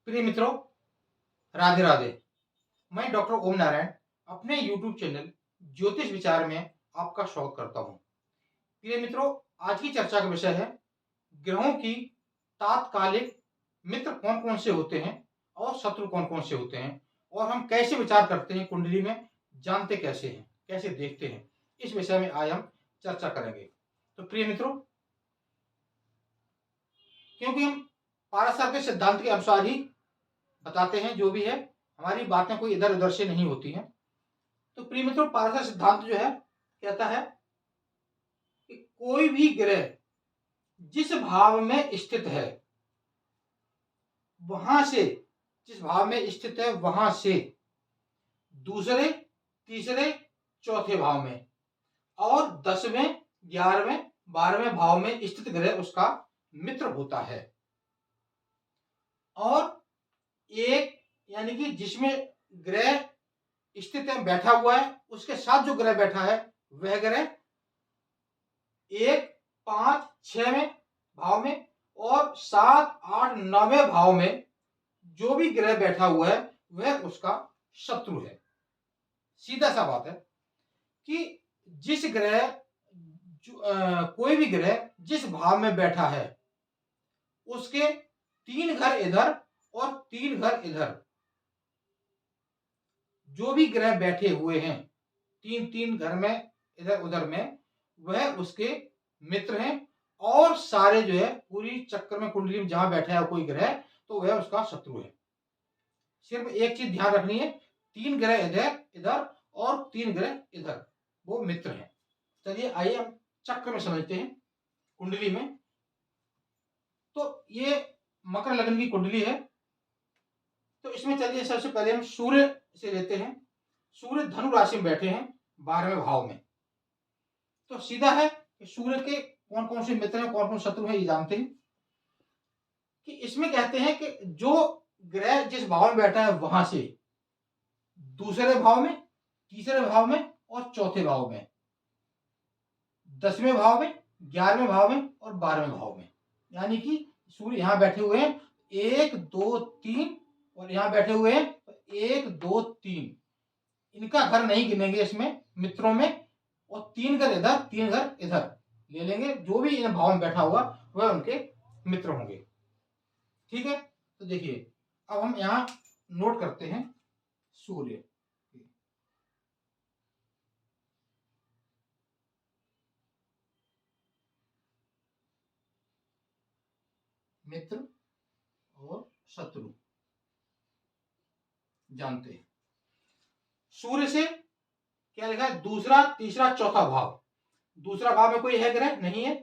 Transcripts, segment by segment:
प्रिय मित्रों, राधे राधे। मैं डॉक्टर ओम नारायण अपने यूट्यूब चैनल ज्योतिष विचार में आपका स्वागत करता हूं। प्रिय मित्रों, आज की चर्चा का विषय है ग्रहों की तात्कालिक मित्र कौन कौन से होते हैं और शत्रु कौन कौन से होते हैं और हम कैसे विचार करते हैं कुंडली में, जानते कैसे हैं, कैसे देखते हैं, इस विषय में आज हम चर्चा करेंगे। तो प्रिय मित्रों, क्योंकि हम पाराशर के सिद्धांत के अनुसार ही बताते हैं, जो भी है हमारी बातें कोई इधर उधर से नहीं होती हैं। तो प्रिय मित्रों, पारसर सिद्धांत जो है कहता है कि कोई भी ग्रह जिस भाव में स्थित है वहां से, जिस भाव में स्थित है वहां से दूसरे, तीसरे, चौथे भाव में और 10वें, 11वें, 12वें भाव में स्थित ग्रह उसका मित्र होता है। और एक यानी कि जिसमें ग्रह स्थित है, बैठा हुआ है, उसके साथ जो ग्रह बैठा है वह ग्रह 1, 5, 6वें भाव में और 7, 8, 9वें भाव में जो भी ग्रह बैठा हुआ है वह उसका शत्रु है। सीधा सा बात है कि जिस ग्रह कोई भी ग्रह जिस भाव में बैठा है उसके 3 घर इधर और 3 घर इधर जो भी ग्रह बैठे हुए हैं 3-3 घर में इधर उधर में, वह उसके मित्र हैं। और सारे जो है पूरी चक्कर में कुंडली में जहां बैठा है कोई ग्रह तो वह उसका शत्रु है। सिर्फ एक चीज ध्यान रखनी है, 3 ग्रह इधर इधर और 3 ग्रह इधर, वो मित्र हैं। चलिए आइए हम चक्र में समझते हैं कुंडली में। तो ये मकर लग्न की कुंडली है। तो इसमें चलिए सबसे पहले हम सूर्य से लेते हैं। सूर्य धनु राशि में बैठे हैं 12वें भाव में। तो सीधा है कि सूर्य के कौन कौन से मित्र हैं, कौन कौन शत्रु हैं, ये जानते हैं। कि इसमें कहते हैं कि जो ग्रह जिस भाव में बैठा है वहां से दूसरे भाव में, तीसरे भाव में और चौथे भाव में, 10वें भाव में, 11वें भाव में और 12वें भाव में, यानी कि सूर्य यहां बैठे हुए हैं 1, 2, 3 और यहां बैठे हुए हैं 1, 2, 3। इनका घर नहीं गिनेंगे इसमें मित्रों में, और 3 घर इधर, 3 घर इधर ले लेंगे। जो भी इन भाव में बैठा हुआ वह उनके मित्र होंगे। ठीक है, तो देखिए अब हम यहां नोट करते हैं सूर्य, मित्र और शत्रु जानते हैं। सूर्य से क्या लिखा है? दूसरा, तीसरा, चौथा भाव। दूसरा भाव में कोई है ग्रह? नहीं है।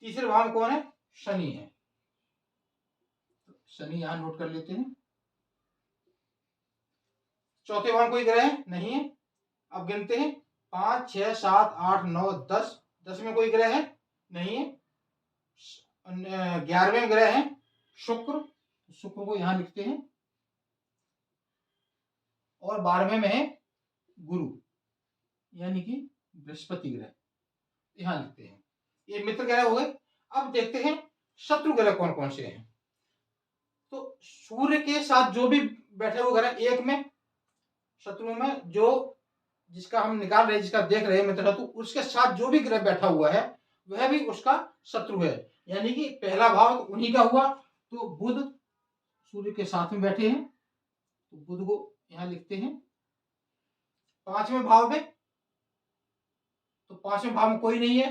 तीसरे भाव में कौन है? शनि है। शनि यहां नोट कर लेते हैं। चौथे भाव में कोई ग्रह है? नहीं है। अब गिनते हैं 5, 6, 7, 8, 9, 10। 10 में कोई ग्रह है? नहीं है। 11वें ग्रह है शुक्र, शुक्र को यहां लिखते हैं। और 12वें में है गुरु यानी कि बृहस्पति ग्रह, यहां लिखते हैं। ये मित्र ग्रह हो गए। अब देखते हैं शत्रु ग्रह कौन कौन से हैं। तो सूर्य के साथ जो भी बैठे हुए ग्रह, एक में शत्रु में जो जिसका हम निकाल रहे हैं, जिसका देख रहे हैं मित्र, तो उसके साथ जो भी ग्रह बैठा हुआ है वह भी उसका शत्रु है। यानी कि पहला भाव तो उन्हीं का हुआ। तो बुध सूर्य के साथ में बैठे हैं, तो बुध को यहां लिखते हैं। 5वें भाव में, तो 5वें भाव में कोई नहीं है।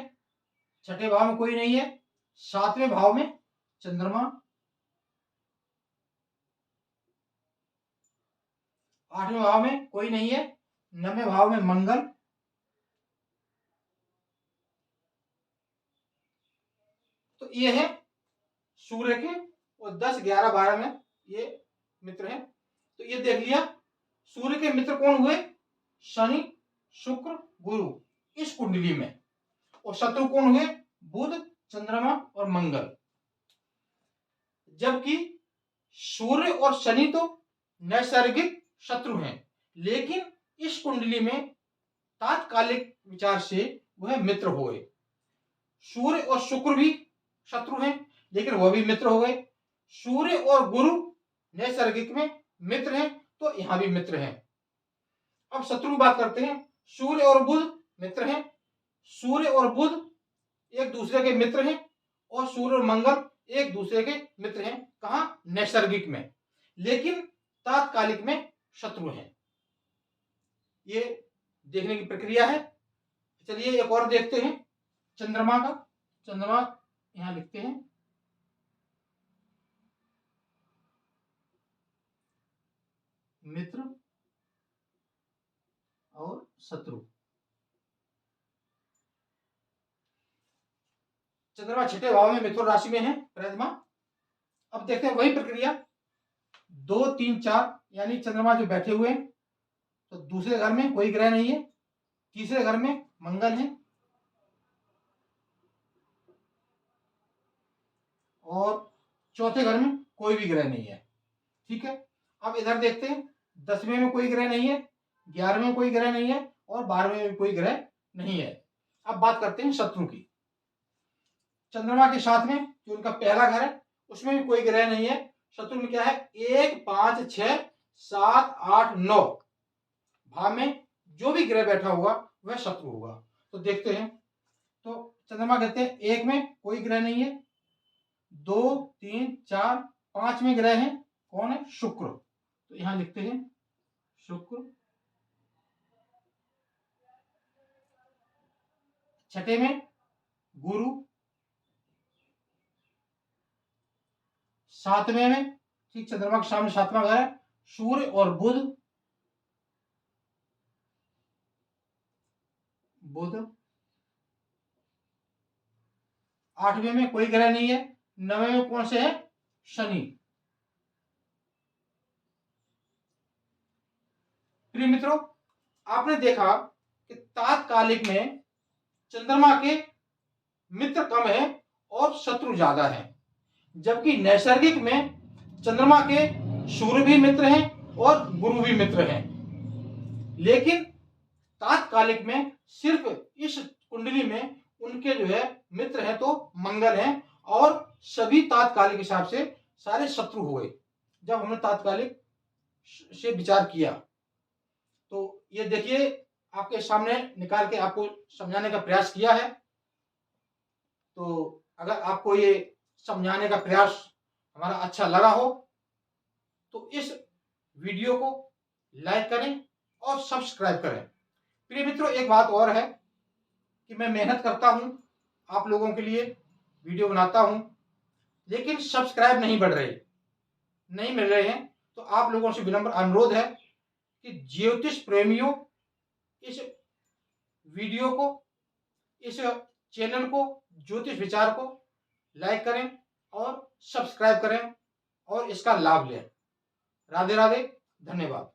6ठे भाव में कोई नहीं है। 7वें भाव में चंद्रमा। 8वें भाव में कोई नहीं है। 9वें भाव में मंगल। तो ये है सूर्य के, और 10, 11, 12 में ये मित्र हैं। तो ये देख लिया सूर्य के मित्र कौन हुए? शनि, शुक्र, गुरु इस कुंडली में। और शत्रु कौन हुए? बुध, चंद्रमा और मंगल। जबकि सूर्य और शनि तो नैसर्गिक शत्रु हैं, लेकिन इस कुंडली में तात्कालिक विचार से वह मित्र हुए। सूर्य और शुक्र भी शत्रु हैं, लेकिन वह भी मित्र हो गए। सूर्य और गुरु नैसर्गिक में मित्र हैं तो यहां भी मित्र हैं। अब शत्रु की बात करते हैं। सूर्य और बुध मित्र हैं। सूर्य और बुध एक दूसरे के मित्र हैं और सूर्य और मंगल एक दूसरे के मित्र हैं। कहां? नैसर्गिक में। लेकिन तात्कालिक में शत्रु हैं। ये देखने की प्रक्रिया है। चलिए एक और देखते हैं चंद्रमा का। चंद्रमा यहां लिखते हैं। मित्र और शत्रु। चंद्रमा छठे भाव में मिथुन राशि में है प्रेतमा। अब देखते हैं वही प्रक्रिया 2, 3, 4 यानी चंद्रमा जो बैठे हुए हैं तो दूसरे घर में कोई ग्रह नहीं है, तीसरे घर में मंगल है और चौथे घर में कोई भी ग्रह नहीं है। ठीक है। अब इधर देखते हैं 10वें में कोई ग्रह नहीं है, 11वें में कोई ग्रह नहीं है और 12वें में कोई ग्रह नहीं है। अब बात करते हैं शत्रु की। चंद्रमा के साथ में जो उनका पहला घर है उसमें भी कोई ग्रह नहीं है। शत्रु में क्या है? 1, 5, 6, 7, 8, 9 भाव में जो भी ग्रह बैठा होगा वह शत्रु होगा। तो देखते हैं। तो चंद्रमा कहते हैं 1 में कोई ग्रह नहीं है, 2, 3, 4, 5 में ग्रह है। कौन है? शुक्र। तो यहां लिखते हैं शुक्र। छठे में गुरु। 7वें में ठीक चंद्रमा के सामने 7वां घर है सूर्य और बुध। बुध 8वें में कोई ग्रह नहीं है। 9वें में कौन से है? शनि। प्रिय मित्रों, आपने देखा कि तात्कालिक में चंद्रमा के मित्र कम है और शत्रु ज्यादा है, जबकि नैसर्गिक में चंद्रमा के सूर्य भी मित्र हैं और गुरु भी मित्र हैं। लेकिन तात्कालिक में सिर्फ इस कुंडली में उनके जो है मित्र हैं तो मंगल हैं और सभी तात्कालिक हिसाब से सारे शत्रु हो गए जब हमने तात्कालिक से विचार किया। तो ये देखिए आपके सामने निकाल के आपको समझाने का प्रयास किया है। तो अगर आपको ये समझाने का प्रयास हमारा अच्छा लगा हो तो इस वीडियो को लाइक करें और सब्सक्राइब करें। प्रिय मित्रों, एक बात और है कि मैं मेहनत करता हूं, आप लोगों के लिए वीडियो बनाता हूं, लेकिन सब्सक्राइब नहीं बढ़ रहे, नहीं मिल रहे हैं। तो आप लोगों से विनम्र अनुरोध है कि ज्योतिष प्रेमियों इस वीडियो को, इस चैनल को, ज्योतिष विचार को लाइक करें और सब्सक्राइब करें और इसका लाभ लें। राधे राधे, धन्यवाद।